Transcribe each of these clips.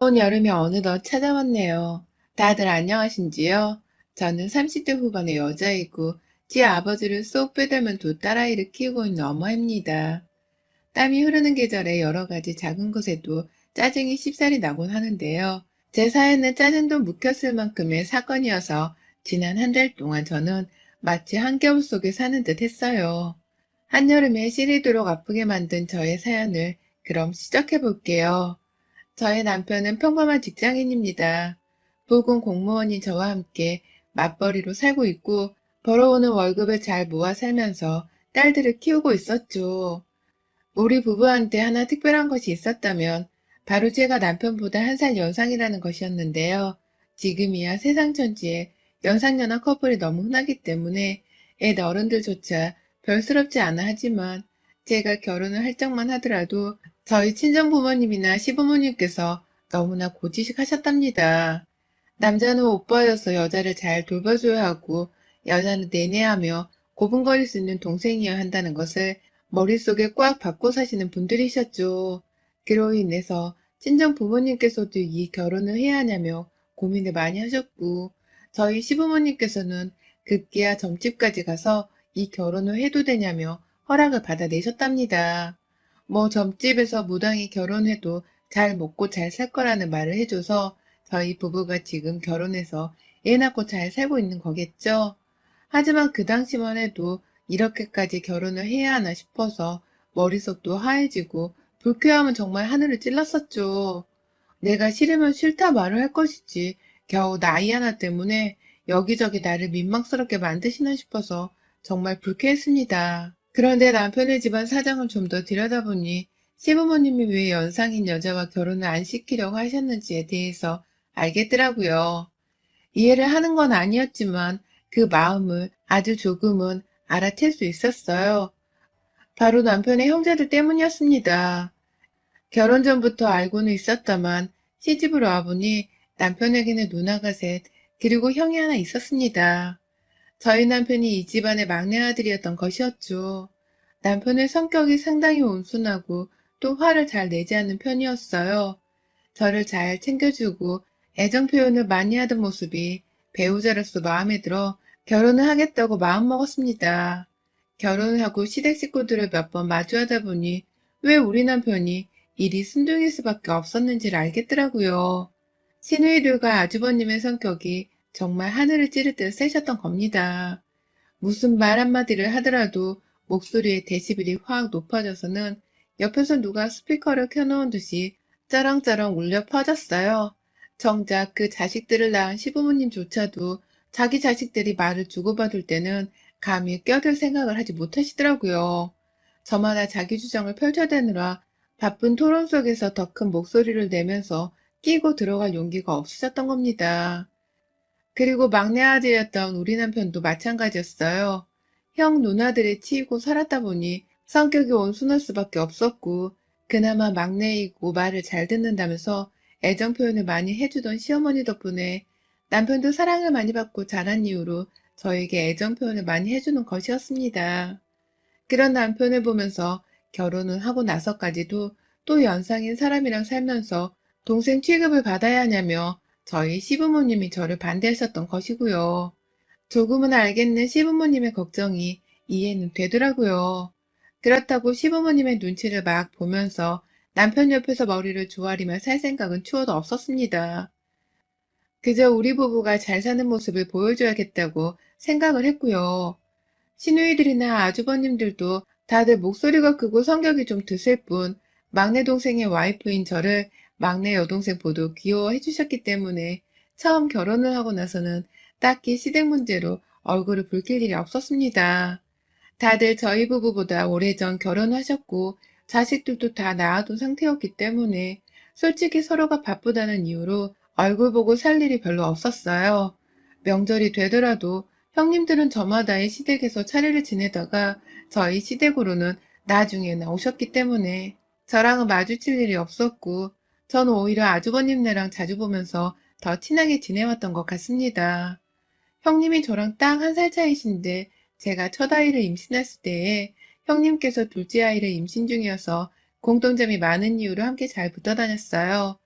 온 여름이 어느덧 찾아왔네요. 다들 안녕하신지요? 저는 30대 후반의 여자이고 제 아버지를 쏙 빼닮은 두 딸아이를 키우고 있는 엄마입니다. 땀이 흐르는 계절에 여러 가지 작은 것에도 짜증이 쉽사리 나곤 하는데요. 제 사연은 짜증도 묵혔을 만큼의 사건이어서 지난 한 달 동안 저는 마치 한겨울 속에 사는 듯 했어요. 한여름에 시리도록 아프게 만든 저의 사연을 그럼 시작해 볼게요. 저의 남편은 평범한 직장인입니다. 부군 공무원인 저와 함께 맞벌이로 살고 있고 벌어오는 월급을 잘 모아 살면서 딸들을 키우고 있었죠. 우리 부부한테 하나 특별한 것이 있었다면 바로 제가 남편보다 한 살 연상이라는 것이었는데요. 지금이야 세상 천지에 연상연하 커플이 너무 흔하기 때문에 애 어른들조차 별스럽지 않아 하지만 제가 결혼을 할 적만 하더라도 저희 친정부모님이나 시부모님께서 너무나 고지식하셨답니다. 남자는 오빠여서 여자를 잘 돌봐줘야 하고 여자는 내내하며 고분거릴 수 있는 동생이어야 한다는 것을 머릿속에 꽉 박고 사시는 분들이셨죠. 그로 인해서 친정 부모님께서도 이 결혼을 해야 하냐며 고민을 많이 하셨고 저희 시부모님께서는 급기야 점집까지 가서 이 결혼을 해도 되냐며 허락을 받아내셨답니다. 뭐 점집에서 무당히 결혼해도 잘 먹고 잘 살 거라는 말을 해줘서 저희 부부가 지금 결혼해서 애 낳고 잘 살고 있는 거겠죠? 하지만 그 당시만 해도 이렇게까지 결혼을 해야 하나 싶어서 머릿속도 하얘지고 불쾌함은 정말 하늘을 찔렀었죠. 내가 싫으면 싫다 말을 할 것이지 겨우 나이 하나 때문에 여기저기 나를 민망스럽게 만드시나 싶어서 정말 불쾌했습니다. 그런데 남편의 집안 사정을 좀 더 들여다보니 시부모님이 왜 연상인 여자와 결혼을 안 시키려고 하셨는지에 대해서 알겠더라고요. 이해를 하는 건 아니었지만 그 마음을 아주 조금은 알아챌 수 있었어요. 바로 남편의 형제들 때문이었습니다. 결혼 전부터 알고는 있었다만 시집으로 와보니 남편에게는 누나가 셋, 그리고 형이 하나 있었습니다. 저희 남편이 이 집안의 막내 아들이었던 것이었죠. 남편의 성격이 상당히 온순하고 또 화를 잘 내지 않는 편이었어요. 저를 잘 챙겨주고 애정 표현을 많이 하던 모습이 배우자로서 마음에 들어 결혼을 하겠다고 마음먹었습니다. 결혼을 하고 시댁 식구들을 몇 번 마주하다 보니 왜 우리 남편이 일이 순둥일 수밖에 없었는지를 알겠더라고요. 시누이들과 아주버님의 성격이 정말 하늘을 찌를 듯 세셨던 겁니다. 무슨 말 한마디를 하더라도 목소리의 데시벨이 확 높아져서는 옆에서 누가 스피커를 켜놓은 듯이 쩌렁쩌렁 울려 퍼졌어요. 정작 그 자식들을 낳은 시부모님조차도 자기 자식들이 말을 주고받을 때는 감히 껴들 생각을 하지 못하시더라고요. 저마다 자기 주장을 펼쳐대느라 바쁜 토론 속에서 더 큰 목소리를 내면서 끼고 들어갈 용기가 없으셨던 겁니다. 그리고 막내 아들이었던 우리 남편도 마찬가지였어요. 형 누나들에 치이고 살았다 보니 성격이 온순할 수밖에 없었고 그나마 막내이고 말을 잘 듣는다면서 애정 표현을 많이 해주던 시어머니 덕분에 남편도 사랑을 많이 받고 자란 이후로 저에게 애정 표현을 많이 해주는 것이었습니다. 그런 남편을 보면서 결혼을 하고 나서까지도 또 연상인 사람이랑 살면서 동생 취급을 받아야 하냐며 저희 시부모님이 저를 반대하셨던 것이고요. 조금은 알겠는 시부모님의 걱정이 이해는 되더라고요. 그렇다고 시부모님의 눈치를 막 보면서 남편 옆에서 머리를 조아리며 살 생각은 추호도 없었습니다. 그저 우리 부부가 잘 사는 모습을 보여줘야겠다고 생각을 했고요. 시누이들이나 아주버님들도 다들 목소리가 크고 성격이 좀 드실 뿐 막내 동생의 와이프인 저를 막내 여동생 모두 귀여워해 주셨기 때문에 처음 결혼을 하고 나서는 딱히 시댁 문제로 얼굴을 붉힐 일이 없었습니다. 다들 저희 부부보다 오래전 결혼하셨고 자식들도 다 낳아둔 상태였기 때문에 솔직히 서로가 바쁘다는 이유로 얼굴 보고 살 일이 별로 없었어요. 명절이 되더라도 형님들은 저마다의 시댁에서 차례를 지내다가 저희 시댁으로는 나중에 나오셨기 때문에 저랑은 마주칠 일이 없었고 전 오히려 아주버님네랑 자주 보면서 더 친하게 지내왔던 것 같습니다. 형님이 저랑 딱 한 살 차이신데 제가 첫 아이를 임신했을 때에 형님께서 둘째 아이를 임신 중이어서 공통점이 많은 이유로 함께 잘 붙어 다녔어요.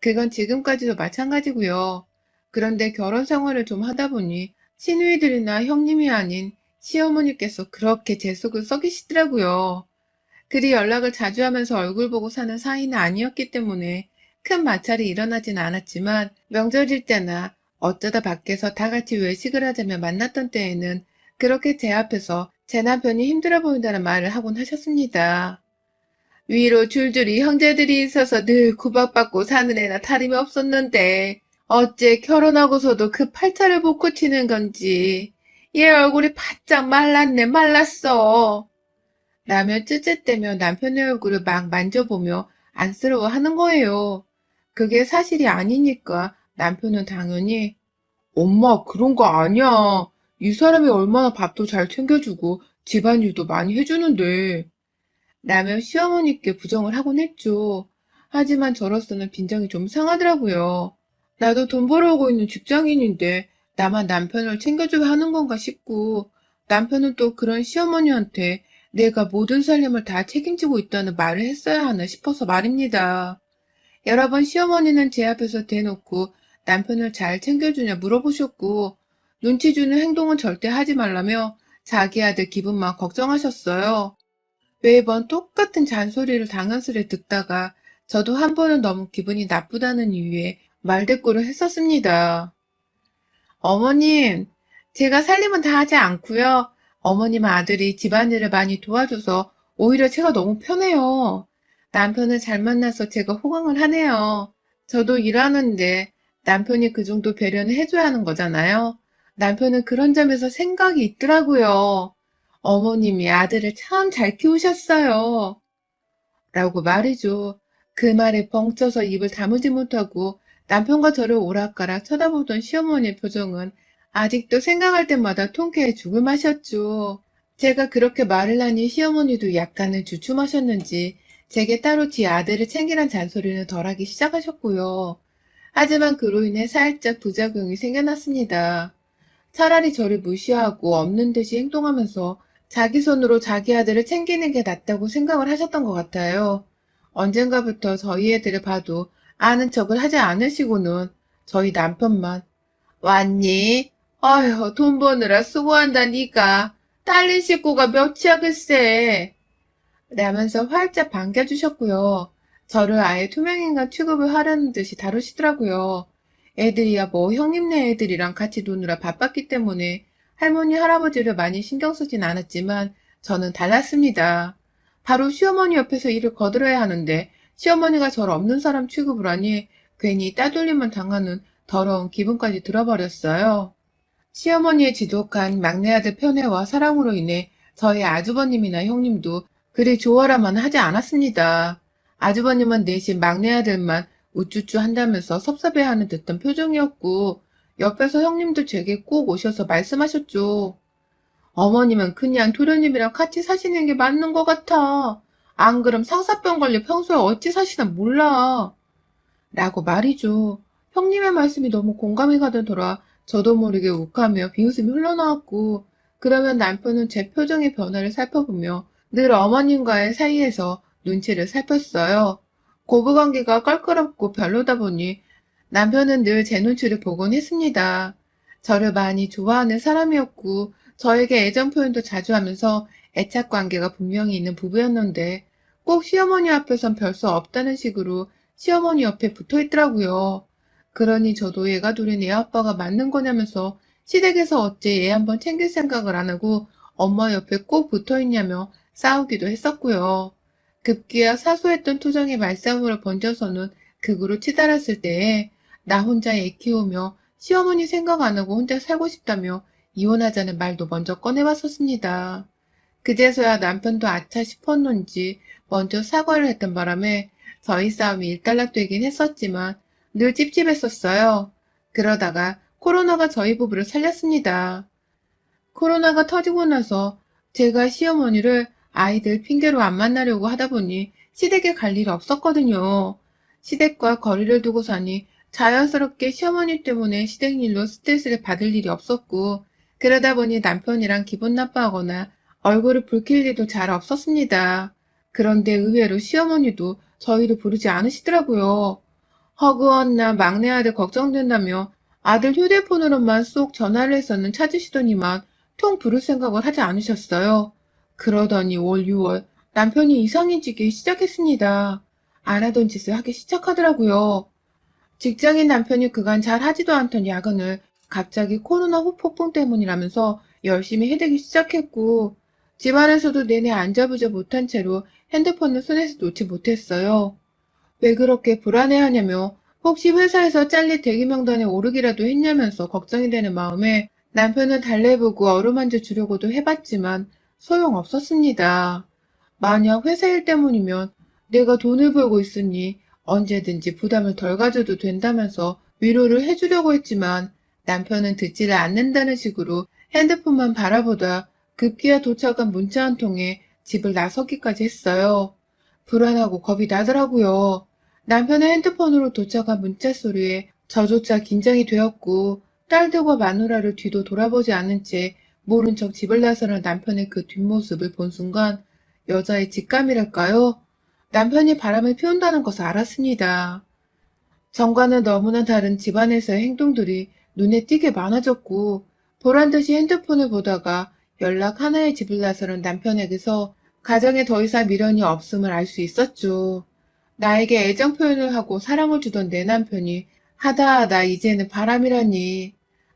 그건 지금까지도 마찬가지고요. 그런데 결혼 생활을 좀 하다 보니 시누이들이나 형님이 아닌 시어머니께서 그렇게 제 속을 썩이시더라고요. 그리 연락을 자주 하면서 얼굴 보고 사는 사이는 아니었기 때문에 큰 마찰이 일어나진 않았지만 명절일 때나 어쩌다 밖에서 다 같이 외식을 하자며 만났던 때에는 그렇게 제 앞에서 제 남편이 힘들어 보인다는 말을 하곤 하셨습니다. 위로 줄줄이 형제들이 있어서 늘 구박받고 사는 애나 다름이 없었는데 어째 결혼하고서도 그 팔자를 못 고치는 건지 얘 얼굴이 바짝 말랐네 말랐어. 라며 쯧쯧대며 남편의 얼굴을 막 만져보며 안쓰러워하는 거예요. 그게 사실이 아니니까 남편은 당연히 엄마 그런 거 아니야. 이 사람이 얼마나 밥도 잘 챙겨주고 집안일도 많이 해주는데 라며 시어머니께 부정을 하곤 했죠. 하지만 저로서는 빈정이 좀 상하더라고요. 나도 돈 벌어오고 있는 직장인인데 나만 남편을 챙겨줘야 하는 건가 싶고 남편은 또 그런 시어머니한테 내가 모든 살림을 다 책임지고 있다는 말을 했어야 하나 싶어서 말입니다. 여러 번 시어머니는 제 앞에서 대놓고 남편을 잘 챙겨주냐 물어보셨고 눈치 주는 행동은 절대 하지 말라며 자기 아들 기분만 걱정하셨어요. 매번 똑같은 잔소리를 당연스레 듣다가 저도 한 번은 너무 기분이 나쁘다는 이유에 말대꾸를 했었습니다. 어머님, 제가 살림은 다 하지 않고요. 어머님 아들이 집안일을 많이 도와줘서 오히려 제가 너무 편해요. 남편을 잘 만나서 제가 호강을 하네요. 저도 일하는데 남편이 그 정도 배려는 해줘야 하는 거잖아요. 남편은 그런 점에서 생각이 있더라고요. 어머님이 아들을 참 잘 키우셨어요. 라고 말이죠. 그 말에 벙쪄서 입을 다물지 못하고 남편과 저를 오락가락 쳐다보던 시어머니의 표정은 아직도 생각할 때마다 통쾌해 죽을 맛이었죠. 제가 그렇게 말을 하니 시어머니도 약간은 주춤하셨는지 제게 따로 지 아들을 챙기란 잔소리는 덜하기 시작하셨고요. 하지만 그로 인해 살짝 부작용이 생겨났습니다. 차라리 저를 무시하고 없는 듯이 행동하면서 자기 손으로 자기 아들을 챙기는 게 낫다고 생각을 하셨던 것 같아요. 언젠가부터 저희 애들을 봐도 아는 척을 하지 않으시고는 저희 남편만 왔니? 어휴 돈 버느라 수고한다 니가. 딸린 식구가 몇이야 글쎄. 라면서 활짝 반겨주셨고요. 저를 아예 투명인간 취급을 하려는 듯이 다루시더라고요. 애들이야 뭐 형님네 애들이랑 같이 노느라 바빴기 때문에 할머니 할아버지를 많이 신경 쓰진 않았지만 저는 달랐습니다. 바로 시어머니 옆에서 일을 거들어야 하는데 시어머니가 저를 없는 사람 취급을 하니 괜히 따돌림만 당하는 더러운 기분까지 들어버렸어요. 시어머니의 지독한 막내 아들 편애와 사랑으로 인해 저희 아주버님이나 형님도 그리 좋아라만 하지 않았습니다. 아주버님은 대신 막내 아들만 우쭈쭈 한다면서 섭섭해하는 듯한 표정이었고 옆에서 형님도 제게 꼭 오셔서 말씀하셨죠. 어머님은 그냥 도련님이랑 같이 사시는 게 맞는 것 같아. 안 그럼 상사병 걸려 평소에 어찌 사시나 몰라. 라고 말이죠. 형님의 말씀이 너무 공감이 가더라. 저도 모르게 욱하며 비웃음이 흘러나왔고 그러면 남편은 제 표정의 변화를 살펴보며 늘 어머님과의 사이에서 눈치를 살폈어요. 고부관계가 껄끄럽고 별로다 보니 남편은 늘 제 눈치를 보곤 했습니다. 저를 많이 좋아하는 사람이었고 저에게 애정 표현도 자주 하면서 애착 관계가 분명히 있는 부부였는데 꼭 시어머니 앞에선 별 수 없다는 식으로 시어머니 옆에 붙어 있더라고요. 그러니 저도 얘가 둘이 내 아빠가 맞는 거냐면서 시댁에서 어째 얘 한번 챙길 생각을 안 하고 엄마 옆에 꼭 붙어 있냐며 싸우기도 했었고요. 급기야 사소했던 투정의 말싸움으로 번져서는 극으로 치달았을 때에 나 혼자 애 키우며 시어머니 생각 안 하고 혼자 살고 싶다며 이혼하자는 말도 먼저 꺼내봤었습니다. 그제서야 남편도 아차 싶었는지 먼저 사과를 했던 바람에 저희 싸움이 일단락되긴 했었지만 늘 찝찝했었어요. 그러다가 코로나가 저희 부부를 살렸습니다. 코로나가 터지고 나서 제가 시어머니를 아이들 핑계로 안 만나려고 하다 보니 시댁에 갈 일 없었거든요. 시댁과 거리를 두고 사니 자연스럽게 시어머니 때문에 시댁 일로 스트레스를 받을 일이 없었고 그러다 보니 남편이랑 기분 나빠하거나 얼굴을 붉힐 일도 잘 없었습니다. 그런데 의외로 시어머니도 저희를 부르지 않으시더라고요. 허구한 막내 아들 걱정된다며 아들 휴대폰으로만 쏙 전화를 해서는 찾으시더니만 통 부를 생각을 하지 않으셨어요. 그러더니 올 6월 남편이 이상해지기 시작했습니다. 안 하던 짓을 하기 시작하더라고요. 직장인 남편이 그간 잘 하지도 않던 야근을 갑자기 코로나 후폭풍 때문이라면서 열심히 해대기 시작했고, 집안에서도 내내 앉아보지 못한 채로 핸드폰을 손에서 놓지 못했어요. 왜 그렇게 불안해하냐며 혹시 회사에서 잘릴 대기 명단에 오르기라도 했냐면서 걱정이 되는 마음에 남편을 달래보고 어루만져 주려고도 해봤지만 소용없었습니다. 만약 회사 일 때문이면 내가 돈을 벌고 있으니 언제든지 부담을 덜 가져도 된다면서 위로를 해주려고 했지만 남편은 듣지를 않는다는 식으로 핸드폰만 바라보다 급기야 도착한 문자 한 통에 집을 나서기까지 했어요. 불안하고 겁이 나더라고요. 남편의 핸드폰으로 도착한 문자 소리에 저조차 긴장이 되었고 딸들과 마누라를 뒤도 돌아보지 않은 채 모른 척 집을 나서는 남편의 그 뒷모습을 본 순간 여자의 직감이랄까요? 남편이 바람을 피운다는 것을 알았습니다. 전과는 너무나 다른 집안에서의 행동들이 눈에 띄게 많아졌고 보란듯이 핸드폰을 보다가 연락 하나에 집을 나서는 남편에게서 가정에 더 이상 미련이 없음을 알 수 있었죠. 나에게 애정 표현을 하고 사랑을 주던 내 남편이 하다 이제는 바람이라니.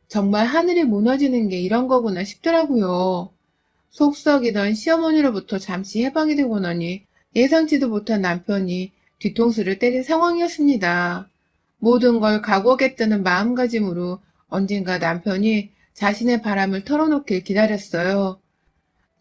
정말 하늘이 무너지는 게 이런 거구나 싶더라고요. 속썩이던 시어머니로부터 잠시 해방이 되고 나니 예상치도 못한 남편이 뒤통수를 때린 상황이었습니다. 모든 걸 각오하겠다는 마음가짐으로 언젠가 남편이 자신의 바람을 털어놓길 기다렸어요.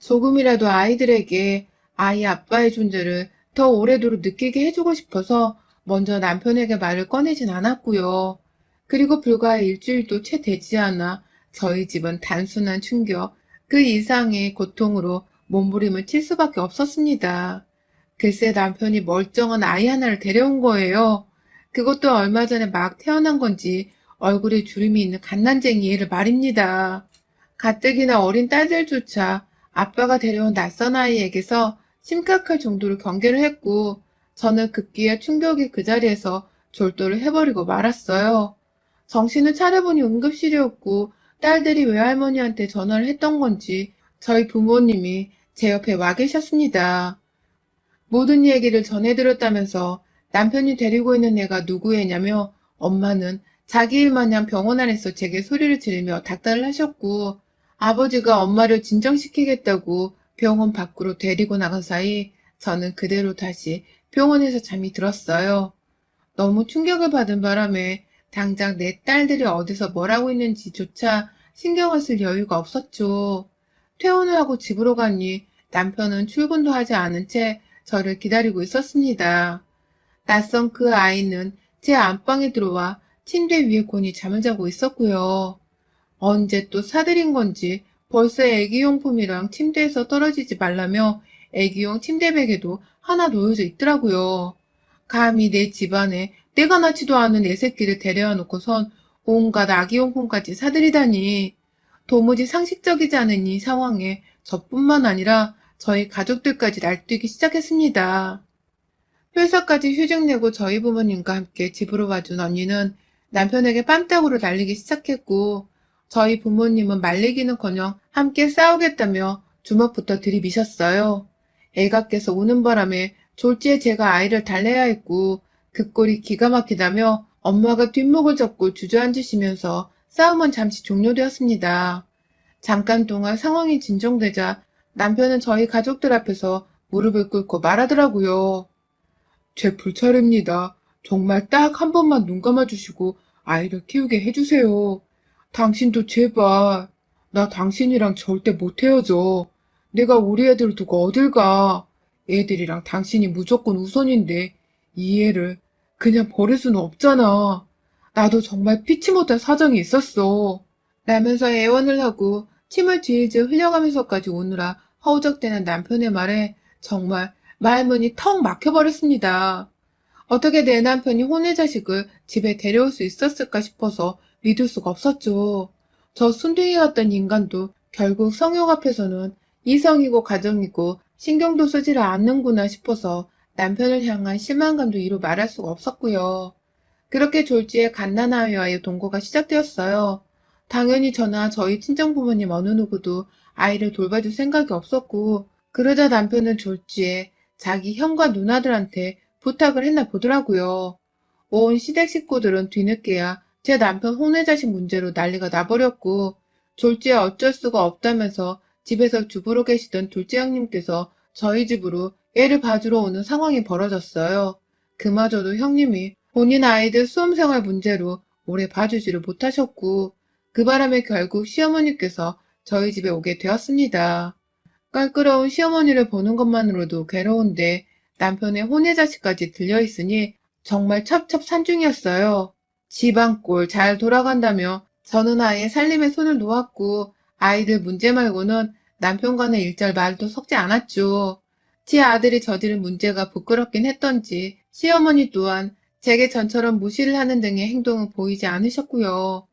조금이라도 아이들에게 아이 아빠의 존재를 더 오래도록 느끼게 해주고 싶어서 먼저 남편에게 말을 꺼내진 않았고요. 그리고 불과 일주일도 채 되지 않아 저희 집은 단순한 충격, 그 이상의 고통으로 몸부림을 칠 수밖에 없었습니다. 글쎄 남편이 멀쩡한 아이 하나를 데려온 거예요. 그것도 얼마 전에 막 태어난 건지 얼굴에 주름이 있는 갓난쟁이 애를 말입니다. 가뜩이나 어린 딸들조차 아빠가 데려온 낯선 아이에게서 심각할 정도로 경계를 했고 저는 급기야 충격의 그 자리에서 졸도를 해버리고 말았어요. 정신을 차려보니 응급실이었고 딸들이 외할머니한테 전화를 했던 건지 저희 부모님이 제 옆에 와 계셨습니다. 모든 얘기를 전해들었다면서 남편이 데리고 있는 애가 누구 애냐며 엄마는 자기 일 마냥 병원 안에서 제게 소리를 지르며 닥달을 하셨고 아버지가 엄마를 진정시키겠다고 병원 밖으로 데리고 나간 사이 저는 그대로 다시 병원에서 잠이 들었어요. 너무 충격을 받은 바람에 당장 내 딸들이 어디서 뭘 하고 있는지조차 신경을 쓸 여유가 없었죠. 퇴원을 하고 집으로 가니 남편은 출근도 하지 않은 채 저를 기다리고 있었습니다. 낯선 그 아이는 제 안방에 들어와 침대 위에 곤히 잠을 자고 있었고요. 언제 또 사들인 건지 벌써 애기용품이랑 침대에서 떨어지지 말라며 애기용 침대 베개도 하나 놓여져 있더라고요. 감히 내 집안에 내가 낳지도 않은 애 새끼를 데려와 놓고선 온갖 아기용품까지 사들이다니. 도무지 상식적이지 않은 이 상황에 저뿐만 아니라 저희 가족들까지 날뛰기 시작했습니다. 회사까지 휴직 내고 저희 부모님과 함께 집으로 와준 언니는 남편에게 뺨따구를 날리기 시작했고 저희 부모님은 말리기는커녕 함께 싸우겠다며 주먹부터 들이미셨어요. 애가 깨서 우는 바람에 졸지에 제가 아이를 달래야 했고 그 꼴이 기가 막히다며 엄마가 뒷목을 잡고 주저앉으시면서 싸움은 잠시 종료되었습니다. 잠깐 동안 상황이 진정되자 남편은 저희 가족들 앞에서 무릎을 꿇고 말하더라고요. 제 불찰입니다. 정말 딱 한 번만 눈 감아주시고 아이를 키우게 해주세요. 당신도 제발. 나 당신이랑 절대 못 헤어져. 내가 우리 애들 두고 어딜 가. 애들이랑 당신이 무조건 우선인데 이 애를 그냥 버릴 수는 없잖아. 나도 정말 피치 못할 사정이 있었어. 라면서 애원을 하고 침을 질질 흘려가면서까지 오느라 허우적대는 남편의 말에 정말 말문이 턱 막혀버렸습니다. 어떻게 내 남편이 혼의 자식을 집에 데려올 수 있었을까 싶어서 믿을 수가 없었죠. 저 순둥이 같던 인간도 결국 성욕 앞에서는 이성이고 가정이고 신경도 쓰지를 않는구나 싶어서 남편을 향한 실망감도 이루 말할 수가 없었고요. 그렇게 졸지에 갓난아이와의 동거가 시작되었어요. 당연히 저나 저희 친정부모님 어느 누구도 아이를 돌봐줄 생각이 없었고, 그러자 남편은 졸지에 자기 형과 누나들한테 부탁을 했나 보더라고요. 온 시댁 식구들은 뒤늦게야 제 남편 혼외자식 문제로 난리가 나버렸고, 졸지에 어쩔 수가 없다면서 집에서 주부로 계시던 둘째 형님께서 저희 집으로 애를 봐주러 오는 상황이 벌어졌어요. 그마저도 형님이 본인 아이들 수험생활 문제로 오래 봐주지를 못하셨고, 그 바람에 결국 시어머니께서 저희 집에 오게 되었습니다. 깔끄러운 시어머니를 보는 것만으로도 괴로운데 남편의 혼외자식까지 들려있으니 정말 첩첩산중이었어요. 집안꼴 잘 돌아간다며 저는 아예 살림에 손을 놓았고 아이들 문제 말고는 남편과는 일절 말도 섞지 않았죠. 제 아들이 저지른 문제가 부끄럽긴 했던지 시어머니 또한 제게 전처럼 무시를 하는 등의 행동은 보이지 않으셨고요.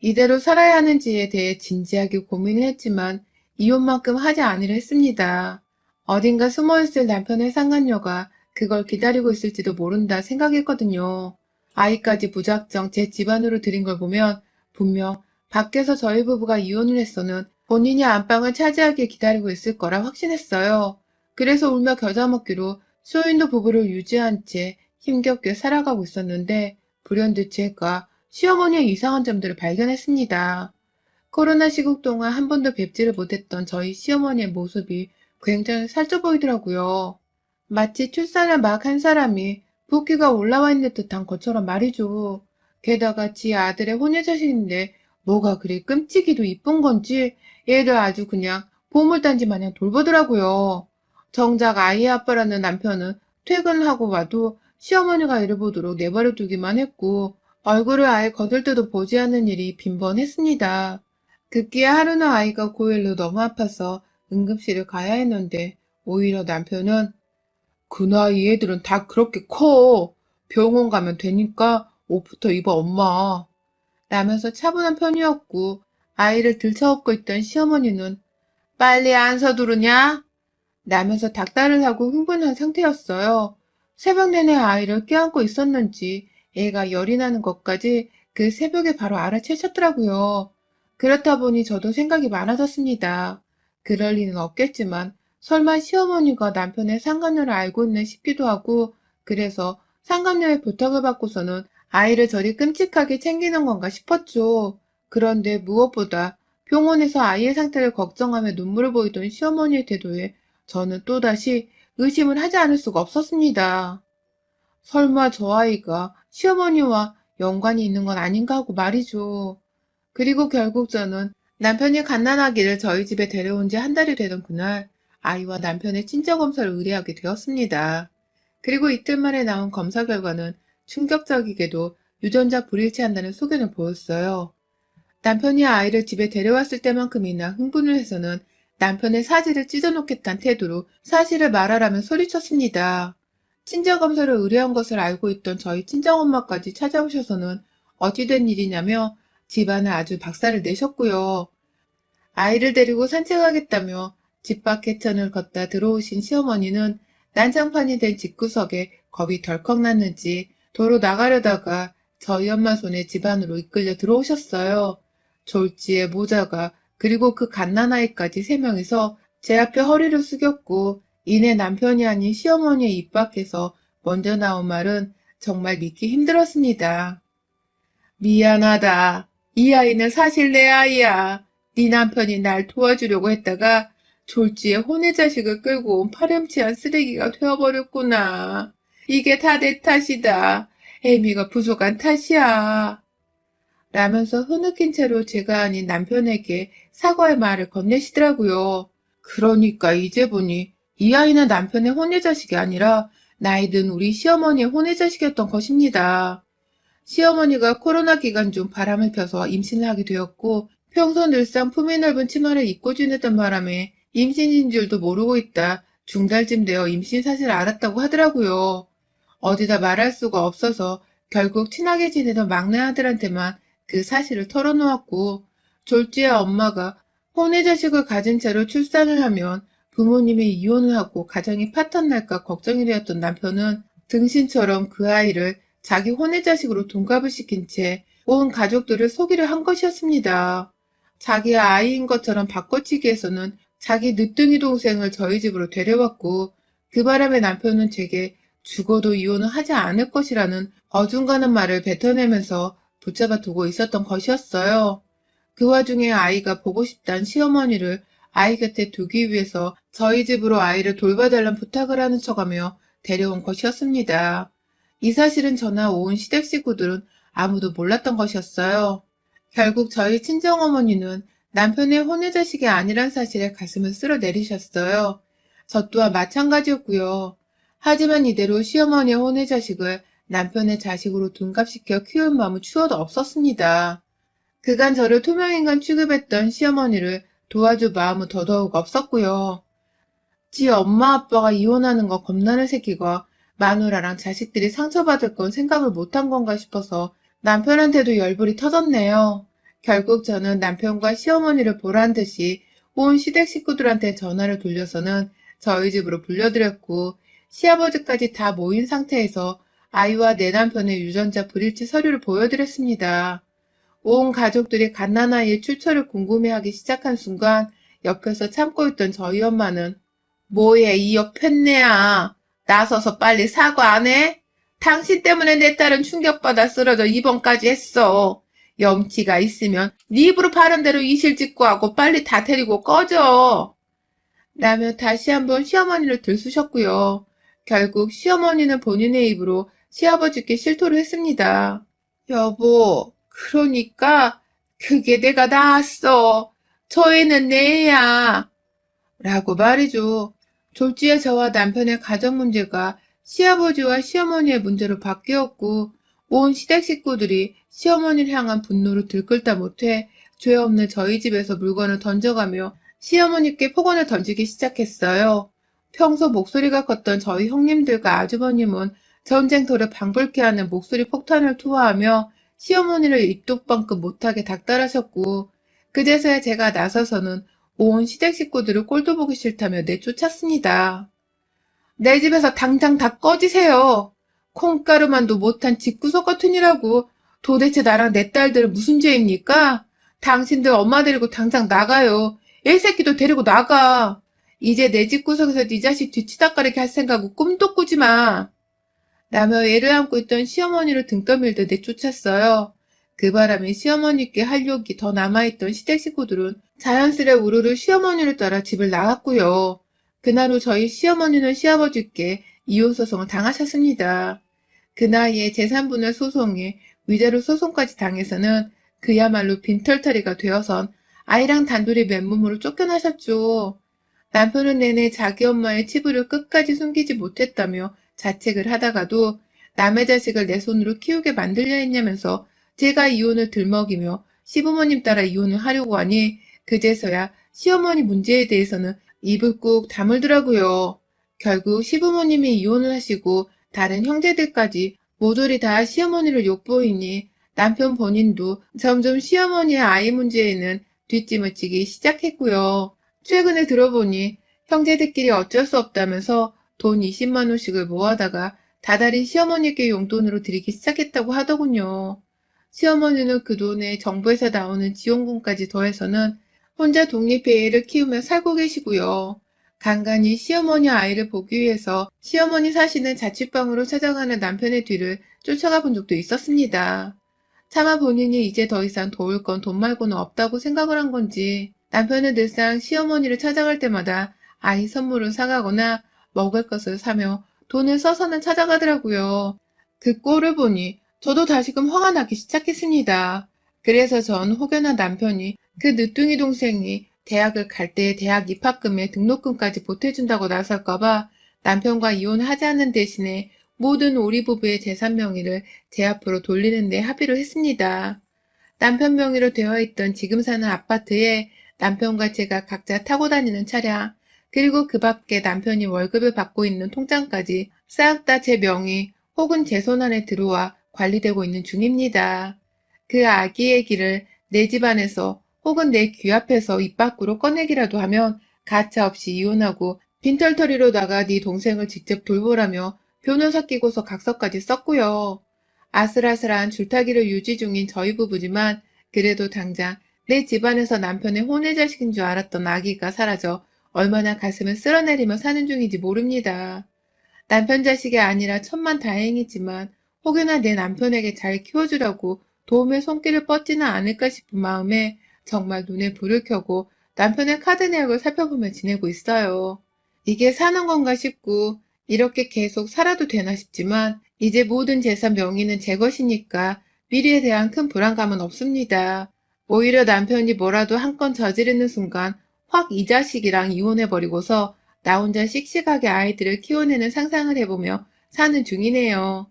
이대로 살아야 하는지에 대해 진지하게 고민을 했지만 이혼만큼 하지 않으려 했습니다. 어딘가 숨어있을 남편의 상간녀가 그걸 기다리고 있을지도 모른다 생각했거든요. 아이까지 무작정 제 집안으로 들인 걸 보면 분명 밖에서 저희 부부가 이혼을 했어는 본인이 안방을 차지하게 기다리고 있을 거라 확신했어요. 그래서 울며 겨자 먹기로 쇼윈도 부부를 유지한 채 힘겹게 살아가고 있었는데 불현듯 제가 시어머니의 이상한 점들을 발견했습니다. 코로나 시국 동안 한 번도 뵙지를 못했던 저희 시어머니의 모습이 굉장히 살쪄 보이더라고요. 마치 출산을 막 한 사람이 붓기가 올라와 있는 듯한 것처럼 말이죠. 게다가 지 아들의 혼외자식인데 뭐가 그리 끔찍이도 이쁜 건지 얘를 아주 그냥 보물단지 마냥 돌보더라고요. 정작 아이의 아빠라는 남편은 퇴근하고 와도 시어머니가 이를 보도록 내버려 두기만 했고 얼굴을 아예 거들떠도 보지 않는 일이 빈번했습니다. 급기야 하루는 아이가 고열로 너무 아파서 응급실을 가야 했는데 오히려 남편은 그 나이 애들은 다 그렇게 커. 병원 가면 되니까 옷부터 입어 엄마. 라면서 차분한 편이었고 아이를 들쳐업고 있던 시어머니는 빨리 안 서두르냐? 라면서 닥달을 하고 흥분한 상태였어요. 새벽 내내 아이를 껴안고 있었는지 애가 열이 나는 것까지 그 새벽에 바로 알아채셨더라고요. 그렇다 보니 저도 생각이 많아졌습니다. 그럴 리는 없겠지만 설마 시어머니가 남편의 상간녀를 알고 있나 싶기도 하고 그래서 상간녀의 부탁을 받고서는 아이를 저리 끔찍하게 챙기는 건가 싶었죠. 그런데 무엇보다 병원에서 아이의 상태를 걱정하며 눈물을 보이던 시어머니의 태도에 저는 또다시 의심을 하지 않을 수가 없었습니다. 설마 저 아이가 시어머니와 연관이 있는 건 아닌가 하고 말이죠. 그리고 결국 저는 남편이 갓난아기를 저희 집에 데려온 지 한 달이 되던 그날 아이와 남편의 친자 검사를 의뢰하게 되었습니다. 그리고 이틀 만에 나온 검사 결과는 충격적이게도 유전자 불일치한다는 소견을 보였어요. 남편이 아이를 집에 데려왔을 때만큼이나 흥분을 해서는 남편의 사지를 찢어놓겠다는 태도로 사실을 말하라며 소리쳤습니다. 친자검사를 의뢰한 것을 알고 있던 저희 친정엄마까지 찾아오셔서는 어찌된 일이냐며 집안을 아주 박살을 내셨고요. 아이를 데리고 산책하겠다며 집 밖 해천을 걷다 들어오신 시어머니는 난장판이 된 집구석에 겁이 덜컥 났는지 도로 나가려다가 저희 엄마 손에 집 안으로 이끌려 들어오셨어요. 졸지에 모자가 그리고 그 갓난아이까지 세 명이서 제 앞에 허리를 숙였고 이내 남편이 아닌 시어머니의 입 밖에서 먼저 나온 말은 정말 믿기 힘들었습니다. 미안하다. 이 아이는 사실 내 아이야. 네 남편이 날 도와주려고 했다가 졸지에 혼의 자식을 끌고 온 파렴치한 쓰레기가 되어버렸구나. 이게 다 내 탓이다. 애미가 부족한 탓이야. 라면서 흐느낀 채로 제가 아닌 남편에게 사과의 말을 건네시더라고요. 그러니까 이제 보니 이 아이는 남편의 혼외자식이 아니라 나이 든 우리 시어머니의 혼외자식이었던 것입니다. 시어머니가 코로나 기간 중 바람을 펴서 임신을 하게 되었고 평소 늘상 품이 넓은 치마를 입고 지내던 바람에 임신인 줄도 모르고 있다 중달쯤 되어 임신 사실을 알았다고 하더라고요. 어디다 말할 수가 없어서 결국 친하게 지내던 막내 아들한테만 그 사실을 털어놓았고 졸지에 엄마가 혼외 자식을 가진 채로 출산을 하면 부모님이 이혼을 하고 가정이 파탄날까 걱정이 되었던 남편은 등신처럼 그 아이를 자기 혼외 자식으로 둔갑을 시킨 채 온 가족들을 속이려 한 것이었습니다. 자기 아이인 것처럼 바꿔치기 해서는 자기 늦둥이 동생을 저희 집으로 데려왔고 그 바람에 남편은 제게 죽어도 이혼은 하지 않을 것이라는 어중간한 말을 뱉어내면서 붙잡아 두고 있었던 것이었어요. 그 와중에 아이가 보고 싶다는 시어머니를 아이 곁에 두기 위해서 저희 집으로 아이를 돌봐달라는 부탁을 하는 척하며 데려온 것이었습니다. 이 사실은 저나 온 시댁 식구들은 아무도 몰랐던 것이었어요. 결국 저희 친정어머니는 남편의 혼외 자식이 아니란 사실에 가슴을 쓸어 내리셨어요. 저 또한 마찬가지였고요. 하지만 이대로 시어머니의 혼외 자식을 남편의 자식으로 둔갑시켜 키울 마음은 추워도 없었습니다. 그간 저를 투명인간 취급했던 시어머니를 도와줄 마음은 더더욱 없었고요. 지 엄마 아빠가 이혼하는 거 겁나는 새끼가 마누라랑 자식들이 상처받을 건 생각을 못한 건가 싶어서 남편한테도 열불이 터졌네요. 결국 저는 남편과 시어머니를 보란 듯이 온 시댁 식구들한테 전화를 돌려서는 저희 집으로 불려드렸고 시아버지까지 다 모인 상태에서 아이와 내 남편의 유전자 불일치 서류를 보여드렸습니다. 온 가족들이 갓난아이의 출처를 궁금해하기 시작한 순간 옆에서 참고 있던 저희 엄마는 뭐해 이 옆편네야. 나서서 빨리 사과 안 해? 당신 때문에 내 딸은 충격받아 쓰러져 입원까지 했어. 염치가 있으면 네 입으로 바른 대로 이실직고 하고 빨리 다 데리고 꺼져. 라며 다시 한번 시어머니를 들쑤셨고요. 결국 시어머니는 본인의 입으로 시아버지께 실토를 했습니다. 여보, 그러니까 그게 내가 낳았어. 저 애는 내 애야. 라고 말이죠. 졸지에 저와 남편의 가정 문제가 시아버지와 시어머니의 문제로 바뀌었고 온 시댁 식구들이 시어머니를 향한 분노를 들끓다 못해 죄 없는 저희 집에서 물건을 던져가며 시어머니께 폭언을 던지기 시작했어요. 평소 목소리가 컸던 저희 형님들과 아주버님은 전쟁터를 방불케 하는 목소리 폭탄을 투하하며 시어머니를 입독방긋 못하게 닥달하셨고 그제서야 제가 나서서는 온 시댁 식구들을 꼴도 보기 싫다며 내쫓았습니다. 내 집에서 당장 다 꺼지세요. 콩가루만도 못한 집구석 같으니라고. 도대체 나랑 내 딸들은 무슨 죄입니까? 당신들 엄마 데리고 당장 나가요. 애 새끼도 데리고 나가. 이제 내 집구석에서 네 자식 뒤치다까리게 할 생각은 꿈도 꾸지 마. 라며 애를 안고 있던 시어머니를 등 떠밀듯 내쫓았어요. 그 바람에 시어머니께 할 욕이 더 남아있던 시댁 식구들은 자연스레 우르르 시어머니를 따라 집을 나갔고요. 그날 후 저희 시어머니는 시아버지께 이혼소송을 당하셨습니다. 그 나이에 재산분할 소송에 위자료 소송까지 당해서는 그야말로 빈털터리가 되어선 아이랑 단둘이 맨몸으로 쫓겨나셨죠. 남편은 내내 자기 엄마의 치부를 끝까지 숨기지 못했다며 자책을 하다가도 남의 자식을 내 손으로 키우게 만들려 했냐면서 제가 이혼을 들먹이며 시부모님 따라 이혼을 하려고 하니 그제서야 시어머니 문제에 대해서는 입을 꾹 다물더라고요. 결국 시부모님이 이혼을 하시고 다른 형제들까지 모조리 다 시어머니를 욕보이니 남편 본인도 점점 시어머니의 아이 문제에는 뒷짐을 지기 시작했고요. 최근에 들어보니 형제들끼리 어쩔 수 없다면서 돈 20만 원씩을 모아다가 다달이 시어머니께 용돈으로 드리기 시작했다고 하더군요. 시어머니는 그 돈에 정부에서 나오는 지원금까지 더해서는 혼자 독립해 애를 키우며 살고 계시고요. 간간히 시어머니 아이를 보기 위해서 시어머니 사시는 자취방으로 찾아가는 남편의 뒤를 쫓아가 본 적도 있었습니다. 차마 본인이 이제 더 이상 도울 건 돈 말고는 없다고 생각을 한 건지 남편은 늘상 시어머니를 찾아갈 때마다 아이 선물을 사가거나 먹을 것을 사며 돈을 써서는 찾아가더라고요. 그 꼴을 보니 저도 다시금 화가 나기 시작했습니다. 그래서 전 혹여나 남편이 그 늦둥이 동생이 대학을 갈 때 대학 입학금에 등록금까지 보태준다고 나설까봐 남편과 이혼하지 않는 대신에 모든 우리 부부의 재산 명의를 제 앞으로 돌리는 데 합의를 했습니다. 남편 명의로 되어 있던 지금 사는 아파트에 남편과 제가 각자 타고 다니는 차량, 그리고 그 밖에 남편이 월급을 받고 있는 통장까지 싹 다 제 명의 혹은 제 손 안에 들어와 관리되고 있는 중입니다. 그 아기의 길을 내 집안에서 혹은 내 귀 앞에서 입 밖으로 꺼내기라도 하면 가차없이 이혼하고 빈털터리로 나가 네 동생을 직접 돌보라며 변호사 끼고서 각서까지 썼고요. 아슬아슬한 줄타기를 유지 중인 저희 부부지만 그래도 당장 내 집안에서 남편의 혼외 자식인 줄 알았던 아기가 사라져 얼마나 가슴을 쓸어내리며 사는 중인지 모릅니다. 남편 자식이 아니라 천만다행이지만 혹여나 내 남편에게 잘 키워주려고 도움의 손길을 뻗지는 않을까 싶은 마음에 정말 눈에 불을 켜고 남편의 카드 내역을 살펴보며 지내고 있어요. 이게 사는 건가 싶고 이렇게 계속 살아도 되나 싶지만 이제 모든 재산 명의는 제 것이니까 미래에 대한 큰 불안감은 없습니다. 오히려 남편이 뭐라도 한 건 저지르는 순간 확 이 자식이랑 이혼해버리고서 나 혼자 씩씩하게 아이들을 키워내는 상상을 해보며 사는 중이네요.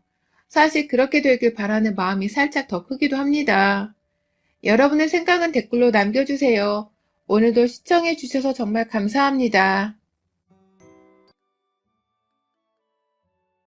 사실 그렇게 되길 바라는 마음이 살짝 더 크기도 합니다. 여러분의 생각은 댓글로 남겨주세요. 오늘도 시청해주셔서 정말 감사합니다.